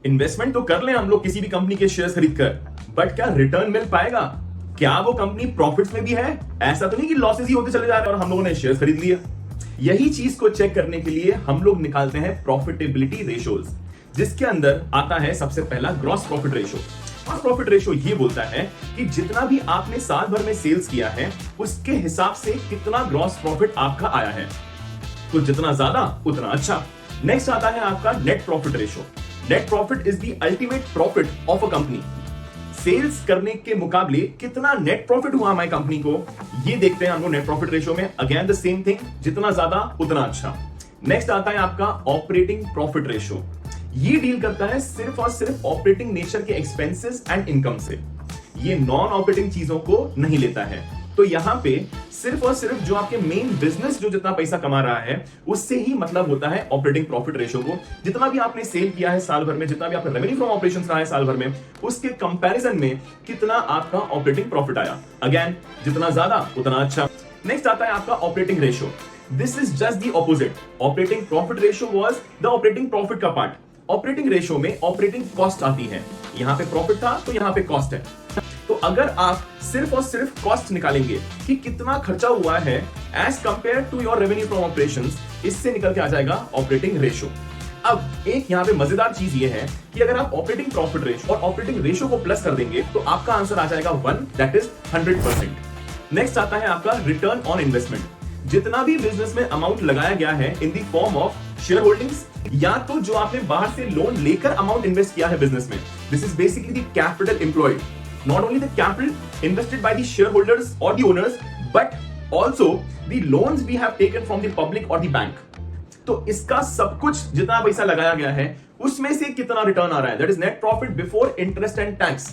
Investment तो कर लें हम लोग किसी भी कंपनी के शेयर खरीद कर, बट क्या रिटर्न मिल पाएगा? क्या वो कंपनी प्रॉफिट्स में भी है? ऐसा तो नहीं कि लॉसेस ही होते चले जा रहे हैं और हम लोगों ने शेयर खरीद लिया। यही चीज को चेक करने के लिए हम लोग निकालते हैं प्रॉफिटेबिलिटी रेशियोज, जिसके अंदर आता है सबसे पहला gross profit ratio. Gross profit ratio ये बोलता है कि जितना भी आपने साल भर में सेल्स किया है उसके हिसाब से कितना ग्रॉस प्रॉफिट आपका आया है। तो जितना ज्यादा उतना अच्छा। नेक्स्ट आता है आपका net profit ratio. Net profit is the ultimate profit of a company. Sales करने के मुकाबले कितना नेट प्रॉफिट हुआ हमारी कंपनी को, ये देखते हैं हम लोग नेट प्रॉफिट रेशियो में। अगेन द सेम थिंग, जितना ज्यादा उतना अच्छा। नेक्स्ट आता है आपका ऑपरेटिंग प्रॉफिट रेशियो। ये डील करता है सिर्फ और सिर्फ ऑपरेटिंग नेचर के एक्सपेंसेस एंड इनकम से। ये नॉन ऑपरेटिंग चीजों को नहीं लेता है। तो यहां पे सिर्फ और सिर्फ जो आपके मेन बिजनेस जो जितना पैसा कमा रहा है उससे ही मतलब होता है ऑपरेटिंग प्रॉफिट रेशियो को। जितना भी आपने सेल किया है साल भर में, जितना भी आपका रेवेन्यू फ्रॉम ऑपरेशंस रहा है साल भर में, उसके कंपैरिजन में कितना आपका ऑपरेटिंग प्रॉफिट आया। अगेन जितना ज्यादा उतना अच्छा। नेक्स्ट आता है आपका operating ratio. This is just the opposite. Operating profit ratio was the operating profit का पार्ट। ऑपरेटिंग रेशियो में ऑपरेटिंग कॉस्ट आती है। यहां पे प्रॉफिट था तो यहां पे कॉस्ट है। तो अगर आप सिर्फ और सिर्फ कॉस्ट निकालेंगे कि कितना खर्चा हुआ है as compare to your revenue from operations, इससे निकल के आ जाएगा ऑपरेटिंग रेशियो। अब एक यहां पे मजेदार चीज ये है कि अगर आप ऑपरेटिंग प्रॉफिट रेशियो और ऑपरेटिंग रेशियो को प्लस कर देंगे तो आपका आंसर आ जाएगा 1, दैट इज 100%। नेक्स्ट आता है आपका रिटर्न ऑन इन्वेस्टमेंट। जितना भी बिजनेस में अमाउंट लगाया गया है in the form of share holdings, या तो जो आपने बाहर से लोन लेकर अमाउंट इन्वेस्ट किया है बिजनेस में, this is basically the capital employed. Not only the capital invested by the shareholders or the owners, but also the loans we have taken from the public or the bank. तो इसका सब कुछ जितना पैसा लगाया गया है उसमें से कितना रिटर्न आ रहा है, that is net profit before interest and tax,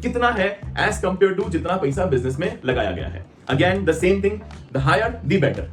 कितना है एज कंपेयर टू जितना पैसा बिजनेस में लगाया गया है। Again the same thing, the higher the better.